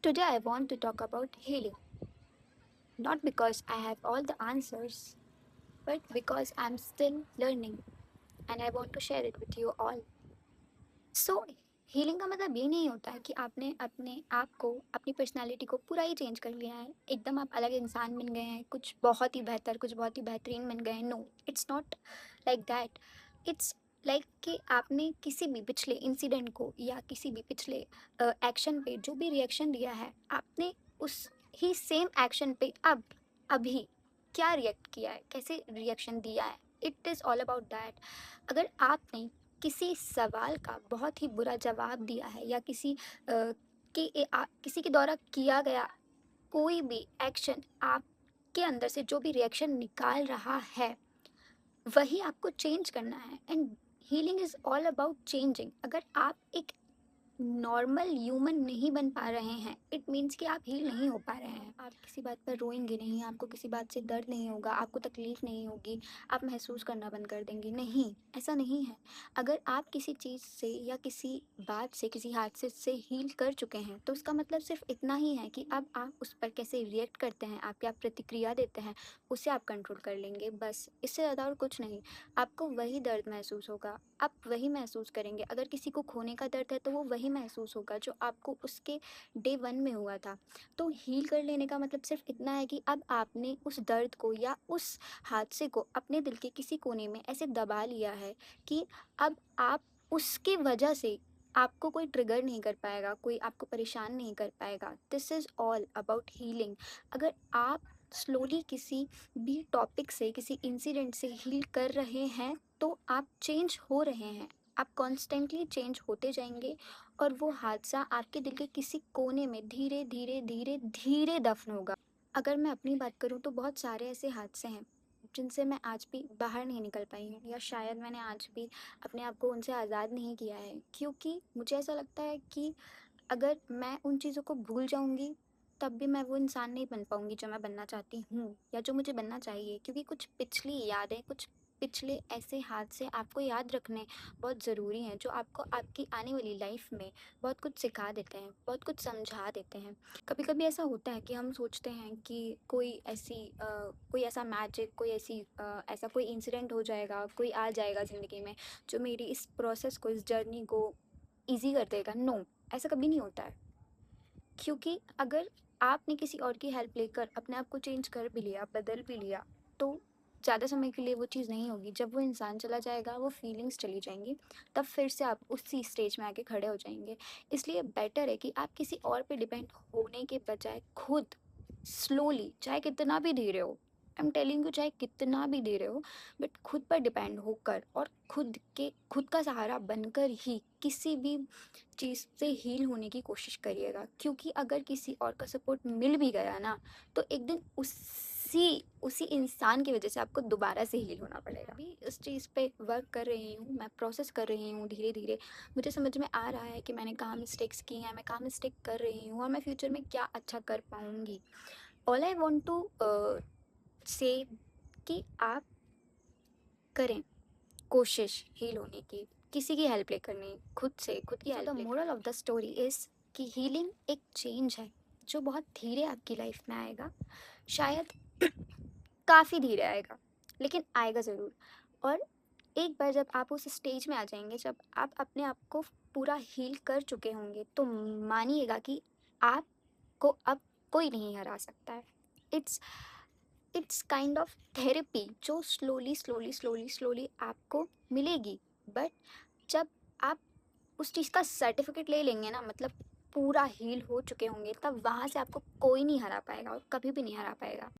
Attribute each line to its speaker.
Speaker 1: Today, I want to talk about healing. Not because I have all the answers, but because I'm still learning and I want to share it with you all. So healing का मतलब ये नहीं होता है कि आपने अपने आप को, अपनी पर्सनालिटी को पूरा ही चेंज कर लिया है, एकदम आप अलग इंसान बन गए हैं, कुछ बहुत ही बेहतर, कुछ बहुत ही बेहतरीन बन गए हैं। No, it's not like that. It's like कि आपने किसी भी पिछले इंसिडेंट को या किसी भी पिछले एक्शन पे जो भी रिएक्शन दिया है, आपने उस ही सेम एक्शन पे अभी क्या रिएक्ट किया है, कैसे रिएक्शन दिया है। It is all about that. अगर आपने किसी सवाल का बहुत ही बुरा जवाब दिया है या किसी के द्वारा किया गया कोई भी एक्शन आपके अंदर से जो भी रिएक्शन निकाल रहा है, वही आपको चेंज करना है। And healing is all about changing. अगर आप एक नॉर्मल ह्यूमन नहीं बन पा रहे हैं, इट मीन्स कि आप हील नहीं हो पा रहे हैं। आप किसी बात पर रोएंगे नहीं, आपको किसी बात से दर्द नहीं होगा, आपको तकलीफ नहीं होगी, आप महसूस करना बंद कर देंगे। नहीं, ऐसा नहीं है। अगर आप किसी चीज़ से या किसी बात से, किसी हादसे से हील कर चुके हैं, तो उसका मतलब सिर्फ इतना ही है कि अब आप उस पर कैसे रिएक्ट करते हैं, आप क्या प्रतिक्रिया देते हैं, उसे आप कंट्रोल कर लेंगे। बस इससे ज़्यादा और कुछ नहीं। आपको वही दर्द महसूस होगा, आप वही महसूस करेंगे। अगर किसी को खोने का दर्द है तो वो वही महसूस होगा जो आपको उसके डे 1 में हुआ था। तो हील कर लेने का मतलब सिर्फ इतना है कि अब आपने उस दर्द को या उस हादसे को अपने दिल के किसी कोने में ऐसे दबा लिया है कि अब आप उसके वजह से आपको कोई ट्रिगर नहीं कर पाएगा, कोई आपको परेशान नहीं कर पाएगा। This is all about healing. अगर आप स्लोली किसी भी टॉपिक से, किसी इंसिडेंट से हील कर रहे हैं, तो आप चेंज हो रहे हैं। आप कॉन्स्टेंटली चेंज होते जाएंगे और वो हादसा आपके दिल के किसी कोने में धीरे धीरे धीरे धीरे दफन होगा। अगर मैं अपनी बात करूँ तो बहुत सारे ऐसे हादसे हैं जिनसे मैं आज भी बाहर नहीं निकल पाई हूँ, या शायद मैंने आज भी अपने आप को उनसे आज़ाद नहीं किया है, क्योंकि मुझे ऐसा लगता है कि अगर मैं उन चीज़ों को भूल जाऊँगी, तब भी मैं वो इंसान नहीं बन पाऊँगी जो मैं बनना चाहती हूँ या जो मुझे बनना चाहिए। क्योंकि कुछ पिछली यादें, कुछ पिछले ऐसे हादसे आपको याद रखने बहुत ज़रूरी हैं, जो आपको आपकी आने वाली लाइफ में बहुत कुछ सिखा देते हैं, बहुत कुछ समझा देते हैं। कभी कभी ऐसा होता है कि हम सोचते हैं कि कोई ऐसा मैजिक, ऐसा कोई इंसिडेंट हो जाएगा, कोई आ जाएगा ज़िंदगी में जो मेरी इस प्रोसेस को, इस जर्नी को ईज़ी कर देगा। नो, ऐसा कभी नहीं होता है। क्योंकि अगर आपने किसी और की हेल्प लेकर अपने आप को चेंज कर भी लिया, बदल भी लिया, तो ज़्यादा समय के लिए वो चीज़ नहीं होगी। जब वो इंसान चला जाएगा, वो फीलिंग्स चली जाएंगी, तब फिर से आप उसी स्टेज में आके खड़े हो जाएंगे। इसलिए बेटर है कि आप किसी और पे डिपेंड होने के बजाय खुद स्लोली, चाहे कितना भी धीरे हो, आई एम टेलिंग यू, चाहे कितना भी धीरे हो, बट खुद पर डिपेंड होकर और खुद का सहारा बनकर ही किसी भी चीज़ से हील होने की कोशिश करिएगा। क्योंकि अगर किसी और का सपोर्ट मिल भी गया ना, तो एक दिन उसी उसी इंसान की वजह से आपको दोबारा से हील होना पड़ेगा। अभी इस चीज़ पे वर्क कर रही हूँ, मैं प्रोसेस कर रही हूँ धीरे धीरे। मुझे समझ में आ रहा है कि मैंने कहाँ मिस्टेक्स की हैं, मैं कहाँ मिस्टेक कर रही हूँ और मैं फ्यूचर में क्या अच्छा कर पाऊँगी। ऑल आई वॉन्ट टू से कि आप करें कोशिश हील होने की, किसी की हेल्प लेकर नहीं, खुद से, खुद की help. The moral of the story is कि हीलिंग एक चेंज है जो बहुत धीरे आपकी लाइफ में आएगा, शायद काफ़ी धीरे आएगा, लेकिन आएगा ज़रूर। और एक बार जब आप उस स्टेज में आ जाएंगे, जब आप अपने आप को पूरा हील कर चुके होंगे, तो मानिएगा कि आपको अब कोई नहीं हरा सकता है। It's it's kind of therapy जो स्लोली स्लोली स्लोली स्लोली आपको मिलेगी। बट जब आप उस चीज़ का सर्टिफिकेट ले लेंगे ना, मतलब पूरा हील हो चुके होंगे, तब वहाँ से आपको कोई नहीं हरा पाएगा और कभी भी नहीं हरा पाएगा।